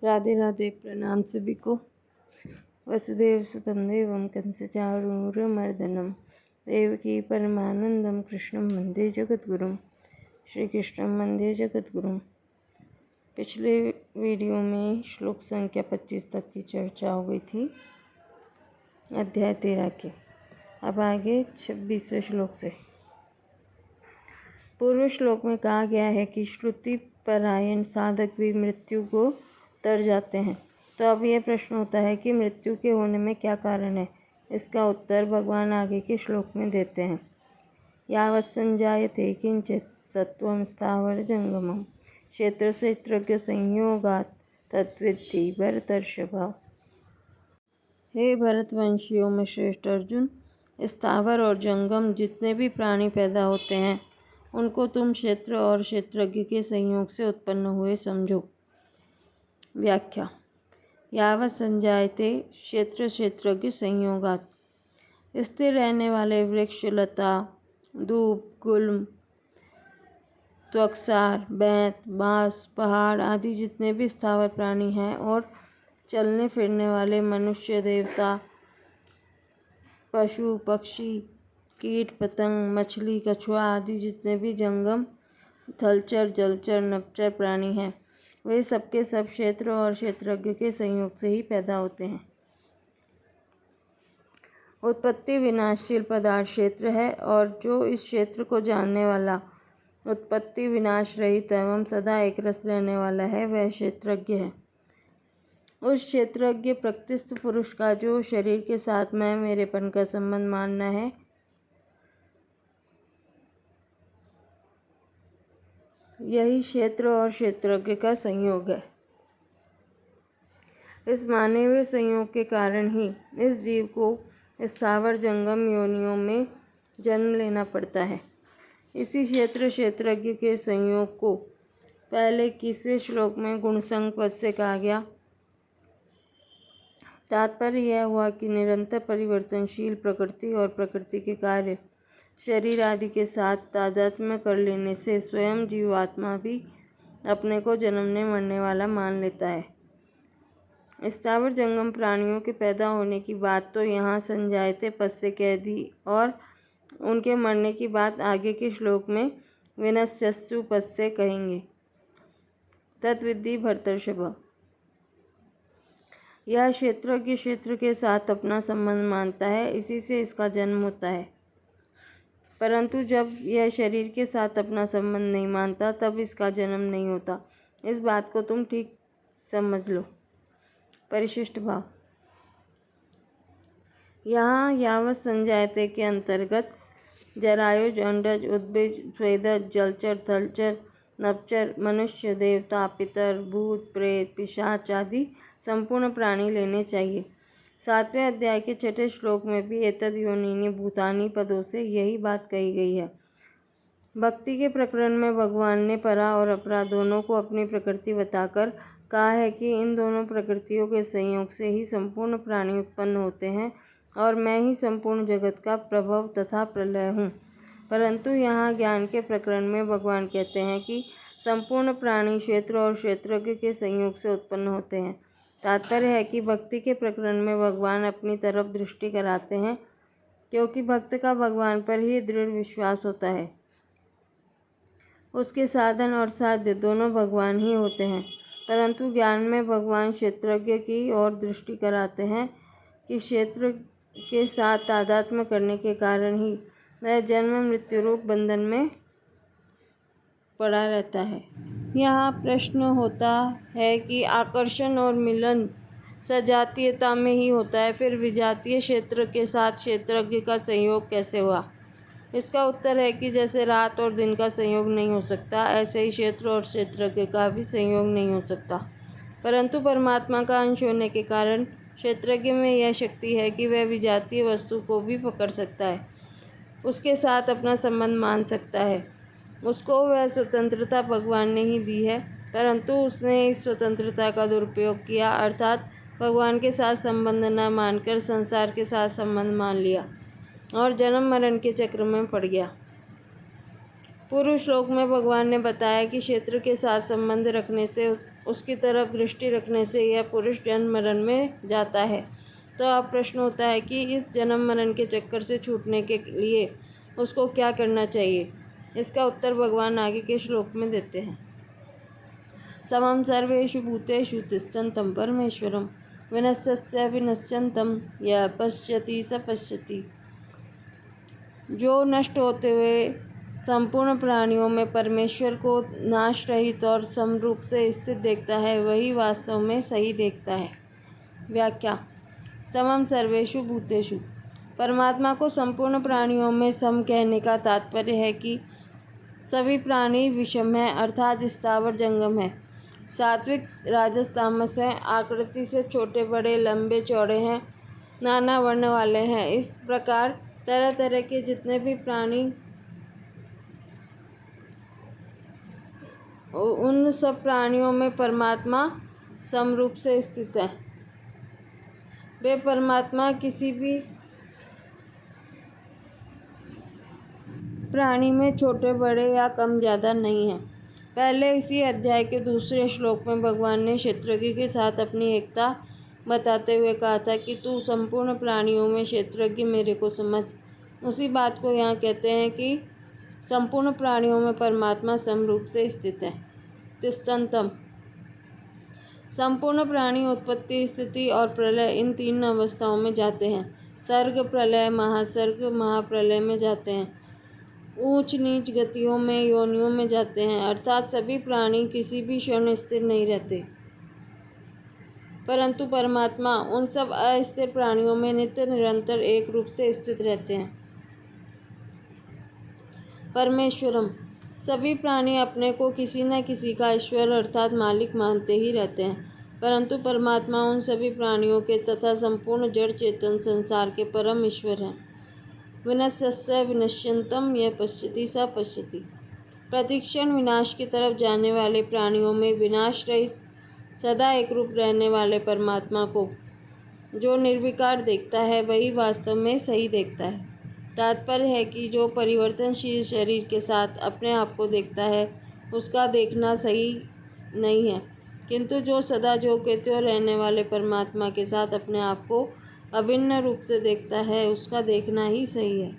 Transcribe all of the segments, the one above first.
राधे राधे। प्रणाम सभी को। वसुदेव सुतं देवं कंसचाणूरमर्दनं देवकी परमानंदं कृष्णं वंदे जगद्गुरुं। श्री कृष्णं वंदे जगद्गुरुं। पिछले वीडियो में श्लोक संख्या 25 तक की चर्चा हो गई थी, अध्याय 13 के। अब आगे 26वें श्लोक से। पूर्व श्लोक में कहा गया है कि श्रुति परायण साधक भी मृत्यु को तर जाते हैं। तो अब यह प्रश्न होता है कि मृत्यु के होने में क्या कारण है। इसका उत्तर भगवान आगे के श्लोक में देते हैं। यावत् संजायते किंचित सत्वं स्थावर जंगमं क्षेत्र क्षेत्रज्ञ संयोगात् तद्विद्धि भरतर्षभ। हे भरतवंशियों में श्रेष्ठ अर्जुन, स्थावर और जंगम जितने भी प्राणी पैदा होते हैं उनको तुम क्षेत्र और क्षेत्रज्ञ के संयोग से उत्पन्न हुए समझो। व्याख्या। यावत् संजायते क्षेत्र क्षेत्रज्ञ संयोगात्। स्थिर रहने वाले वृक्ष, लता, धूप, गुल्म, त्वक्सार, बैंत, बांस, पहाड़ आदि जितने भी स्थावर प्राणी हैं और चलने फिरने वाले मनुष्य, देवता, पशु, पक्षी, कीट, पतंग, मछली, कछुआ आदि जितने भी जंगम, थलचर, जलचर, नभचर प्राणी हैं, वे सबके सब क्षेत्र और क्षेत्रज्ञ के संयोग से ही पैदा होते हैं। उत्पत्ति विनाशशील पदार्थ क्षेत्र है और जो इस क्षेत्र को जानने वाला, उत्पत्ति विनाश रहित एवं सदा एक रस रहने वाला है, वह क्षेत्रज्ञ है। उस क्षेत्रज्ञ प्रकृतिस्थ पुरुष का जो शरीर के साथ मैं मेरेपन का संबंध मानना है, यही क्षेत्र और क्षेत्रज्ञ का संयोग है। इस माने हुए संयोग के कारण ही इस जीव को स्थावर जंगम योनियों में जन्म लेना पड़ता है। इसी क्षेत्र क्षेत्रज्ञ के संयोग को पहले 21वें श्लोक में गुणसंग पद से कहा गया। तात्पर्य यह हुआ कि निरंतर परिवर्तनशील प्रकृति और प्रकृति के कार्य शरीर आदि के साथ तादात्म्य कर लेने से स्वयं जीवात्मा भी अपने को जन्मने मरने वाला मान लेता है। स्थावर जंगम प्राणियों के पैदा होने की बात तो यहाँ संजायते पद से कह दी और उनके मरने की बात आगे के श्लोक में विनश्यसु पद से कहेंगे। तद्विद्धि भरतर्षभ। यह क्षेत्रज्ञ क्षेत्र के साथ अपना संबंध मानता है, इसी से इसका जन्म होता है। परंतु जब यह शरीर के साथ अपना संबंध नहीं मानता तब इसका जन्म नहीं होता। इस बात को तुम ठीक समझ लो। परिशिष्ट भाव। यहाँ यावत् संजायते के अंतर्गत जरायुज, अंडज, उद्भिज, स्वेदज, जलचर, थलचर, नभचर, मनुष्य, देवता, पितर, भूत, प्रेत, पिशाच आदि संपूर्ण प्राणी लेने चाहिए। 7वें अध्याय के 6ठे श्लोक में भी एतद् योनिनि भूतानि पदों से यही बात कही गई है। भक्ति के प्रकरण में भगवान ने परा और अपरा दोनों को अपनी प्रकृति बताकर कहा है कि इन दोनों प्रकृतियों के संयोग से ही संपूर्ण प्राणी उत्पन्न होते हैं और मैं ही संपूर्ण जगत का प्रभव तथा प्रलय हूँ। परंतु यहाँ ज्ञान के प्रकरण में भगवान कहते हैं कि संपूर्ण प्राणी क्षेत्र और क्षेत्रज्ञ के संयोग से उत्पन्न होते हैं। तात्पर्य है कि भक्ति के प्रकरण में भगवान अपनी तरफ दृष्टि कराते हैं, क्योंकि भक्त का भगवान पर ही दृढ़ विश्वास होता है। उसके साधन और साध्य दोनों भगवान ही होते हैं। परंतु ज्ञान में भगवान क्षेत्रज्ञ की ओर दृष्टि कराते हैं कि क्षेत्र के साथ तादात्म्य करने के कारण ही वह जन्म मृत्यु रूप बंधन में पड़ा रहता है। यहाँ प्रश्न होता है कि आकर्षण और मिलन सजातीयता में ही होता है, फिर विजातीय क्षेत्र के साथ क्षेत्रज्ञ का संयोग कैसे हुआ। इसका उत्तर है कि जैसे रात और दिन का संयोग नहीं हो सकता, ऐसे ही क्षेत्र और क्षेत्रज्ञ का भी संयोग नहीं हो सकता। परंतु परमात्मा का अंश होने के कारण क्षेत्रज्ञ में यह शक्ति है कि वह विजातीय वस्तु को भी पकड़ सकता है, उसके साथ अपना संबंध मान सकता है। उसको वह स्वतंत्रता भगवान ने ही दी है, परंतु उसने इस स्वतंत्रता का दुरुपयोग किया, अर्थात भगवान के साथ संबंध न मानकर संसार के साथ संबंध मान लिया और जन्म मरण के चक्र में पड़ गया। पूर्व श्लोक में भगवान ने बताया कि क्षेत्र के साथ संबंध रखने से उसकी तरफ दृष्टि रखने से यह पुरुष जन्म मरण में जाता है। तो अब प्रश्न होता है कि इस जन्म मरण के चक्कर से छूटने के लिए उसको क्या करना चाहिए। इसका उत्तर भगवान आगे के श्लोक में देते हैं। समं सर्वेषु भूतेषु तिष्ठन्तं परमेश्वरं विनश्यस्य विनश्यन्तं यः पश्यति स पश्यति। जो नष्ट होते हुए संपूर्ण प्राणियों में परमेश्वर को नाश रहित और समरूप से स्थित देखता है, वही वास्तव में सही देखता है। व्याख्या। समम सर्वेषु भूतेषु, परमात्मा को संपूर्ण प्राणियों में सम कहने का तात्पर्य है कि सभी प्राणी विषम हैं, अर्थात स्थावर जंगम है, सात्विक राजस तामस है, आकृति से छोटे बड़े लंबे चौड़े हैं, नाना वर्ण वाले हैं। इस प्रकार तरह तरह के जितने भी प्राणी, उन सब प्राणियों में परमात्मा समरूप से स्थित है। वे परमात्मा किसी भी प्राणी में छोटे बड़े या कम ज़्यादा नहीं हैं। पहले इसी अध्याय के दूसरे श्लोक में भगवान ने क्षेत्रज्ञ के साथ अपनी एकता बताते हुए कहा था कि तू संपूर्ण प्राणियों में क्षेत्रज्ञ मेरे को समझ। उसी बात को यहाँ कहते हैं कि संपूर्ण प्राणियों में परमात्मा समरूप से स्थित है। तिष्ठन्तं, संपूर्ण प्राणी उत्पत्ति, स्थिति और प्रलय, इन तीन अवस्थाओं में जाते हैं। सर्ग, प्रलय, महासर्ग, महाप्रलय में जाते हैं। ऊंच नीच गतियों में, योनियों में जाते हैं। अर्थात सभी प्राणी किसी भी क्षण स्थिर नहीं रहते, परंतु परमात्मा उन सब अस्थिर प्राणियों में नित्य निरंतर एक रूप से स्थित रहते हैं। परमेश्वरम, सभी प्राणी अपने को किसी न किसी का ईश्वर अर्थात मालिक मानते ही रहते हैं, परंतु परमात्मा उन सभी प्राणियों के तथा संपूर्ण जड़ चेतन संसार के परम ईश्वर हैं। विनश्यस्य विनश्यन्तं यः पश्यति स पश्यति। प्रतिक्षण विनाश की तरफ जाने वाले प्राणियों में विनाश रहित सदा एक रूप रहने वाले परमात्मा को जो निर्विकार देखता है, वही वास्तव में सही देखता है। तात्पर्य है कि जो परिवर्तनशील शरीर के साथ अपने आप को देखता है, उसका देखना सही नहीं है, किंतु जो सदा जो के त्यों रहने वाले परमात्मा के साथ अपने आप को अभिन्न रूप से देखता है, उसका देखना ही सही है।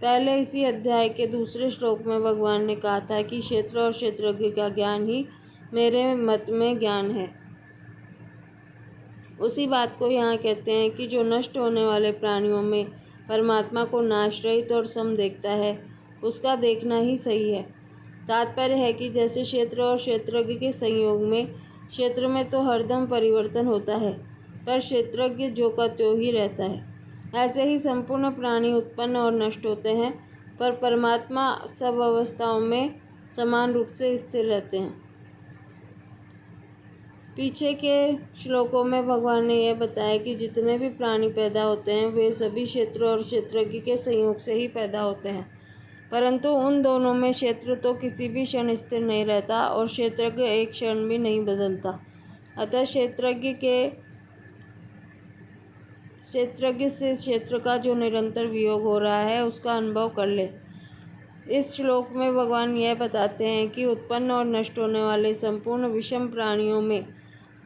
पहले इसी अध्याय के दूसरे श्लोक में भगवान ने कहा था कि क्षेत्र और क्षेत्रज्ञ का ज्ञान ही मेरे मत में ज्ञान है। उसी बात को यहाँ कहते हैं कि जो नष्ट होने वाले प्राणियों में परमात्मा को नाश रहित और सम देखता है, उसका देखना ही सही है। तात्पर्य है कि जैसे क्षेत्र और क्षेत्रज्ञ के संयोग में क्षेत्र में तो हरदम परिवर्तन होता है, पर क्षेत्रज्ञ जो का त्यों ही रहता है, ऐसे ही संपूर्ण प्राणी उत्पन्न और नष्ट होते हैं, पर परमात्मा सब अवस्थाओं में समान रूप से स्थिर रहते हैं। पीछे के श्लोकों में भगवान ने यह बताया कि जितने भी प्राणी पैदा होते हैं, वे सभी क्षेत्र और क्षेत्रज्ञ के संयोग से ही पैदा होते हैं, परंतु उन दोनों में क्षेत्र तो किसी भी क्षण स्थिर नहीं रहता और क्षेत्रज्ञ एक क्षण भी नहीं बदलता। अतः क्षेत्रज्ञ से क्षेत्र का जो निरंतर वियोग हो रहा है, उसका अनुभव कर ले। इस श्लोक में भगवान यह बताते हैं कि उत्पन्न और नष्ट होने वाले संपूर्ण विषम प्राणियों में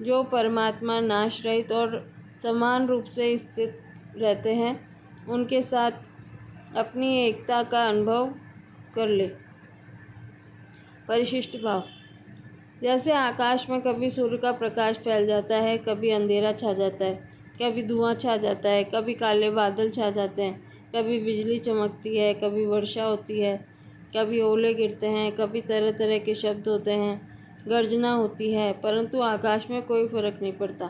जो परमात्मा नाश रहित और समान रूप से स्थित रहते हैं, उनके साथ अपनी एकता का अनुभव कर ले। परिशिष्ट भाव। जैसे आकाश में कभी सूर्य का प्रकाश फैल जाता है, कभी अंधेरा छा जाता है, कभी धुआं छा जाता है, कभी काले बादल छा जाते हैं, कभी बिजली चमकती है, कभी वर्षा होती है, कभी ओले गिरते हैं, कभी तरह तरह के शब्द होते हैं, गर्जना होती है, परंतु आकाश में कोई फर्क नहीं पड़ता।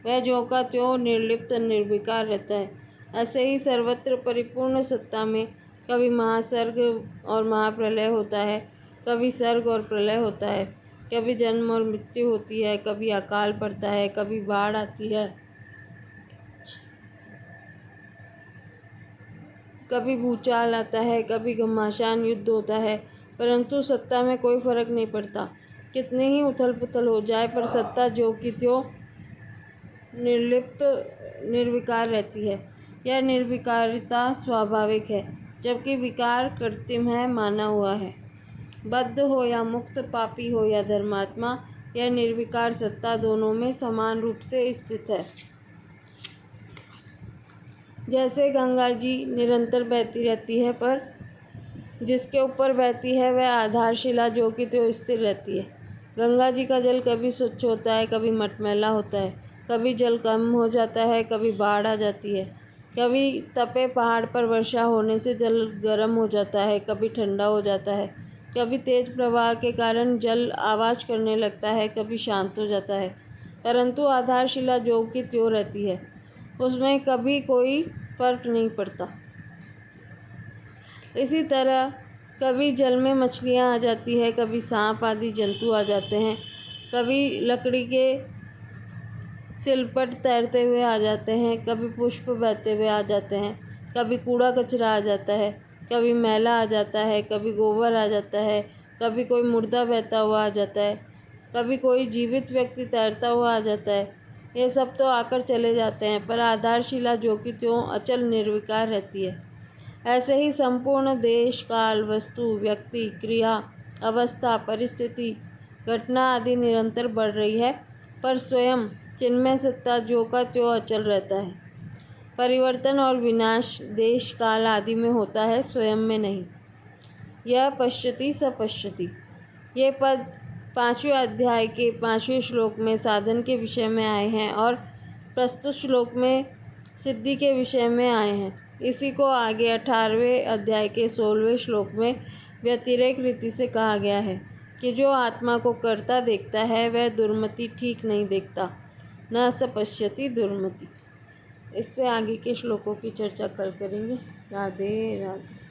वह ज्यों का त्यों निर्लिप्त निर्विकार रहता है। ऐसे ही सर्वत्र परिपूर्ण सत्ता में कभी महासर्ग और महाप्रलय होता है, कभी सर्ग और प्रलय होता है, कभी जन्म और मृत्यु होती है, कभी अकाल पड़ता है, कभी बाढ़ आती है, कभी भूचाल आता है, कभी घमासान युद्ध होता है, परंतु सत्ता में कोई फर्क नहीं पड़ता। कितनी ही उथल पुथल हो जाए, पर सत्ता जो की त्यों निर्लिप्त निर्विकार रहती है। यह निर्विकारिता स्वाभाविक है, जबकि विकार कृत्रिम है, माना हुआ है। बद्ध हो या मुक्त, पापी हो या धर्मात्मा, यह निर्विकार सत्ता दोनों में समान रूप से स्थित है। जैसे गंगा जी निरंतर बहती रहती है, पर जिसके ऊपर बहती है वह आधारशिला जो कि त्यों स्थिर रहती है। गंगा जी का जल कभी स्वच्छ होता है, कभी मटमैला होता है, कभी जल कम हो जाता है, कभी बाढ़ आ जाती है, कभी तपे पहाड़ पर वर्षा होने से जल गर्म हो जाता है, कभी ठंडा हो जाता है, कभी तेज प्रवाह के कारण जल आवाज़ करने लगता है, कभी शांत हो जाता है, परंतु आधारशिला जो कि त्यों रहती है, उसमें कभी कोई फर्क नहीं पड़ता। इसी तरह कभी जल में मछलियाँ आ जाती है, कभी सांप आदि जंतु आ जाते हैं, कभी लकड़ी के सिलपट तैरते हुए आ जाते हैं, कभी पुष्प बहते हुए आ जाते हैं, कभी कूड़ा कचरा आ जाता है, कभी मैला आ जाता है, कभी गोबर आ जाता है, कभी कोई मुर्दा बहता हुआ आ जाता है, कभी कोई जीवित व्यक्ति तैरता हुआ आ जाता है। ये सब तो आकर चले जाते हैं, पर आधारशिला जो कि त्यों अचल निर्विकार रहती है। ऐसे ही संपूर्ण देश, काल, वस्तु, व्यक्ति, क्रिया, अवस्था, परिस्थिति, घटना आदि निरंतर बढ़ रही है, पर स्वयं चिन्मय सत्ता जो का त्यों अचल रहता है। परिवर्तन और विनाश देश, काल आदि में होता है, स्वयं में नहीं। यह पश्यति स पश्यति। ये पद 5वें अध्याय के 5वें श्लोक में साधन के विषय में आए हैं और प्रस्तुत श्लोक में सिद्धि के विषय में आए हैं। इसी को आगे 18वें अध्याय के 16वें श्लोक में व्यतिरेक रीति से कहा गया है कि जो आत्मा को करता देखता है वह दुर्मति ठीक नहीं देखता, न स पश्यति दुर्मति। इससे आगे के श्लोकों की चर्चा कल करेंगे। राधे राधे।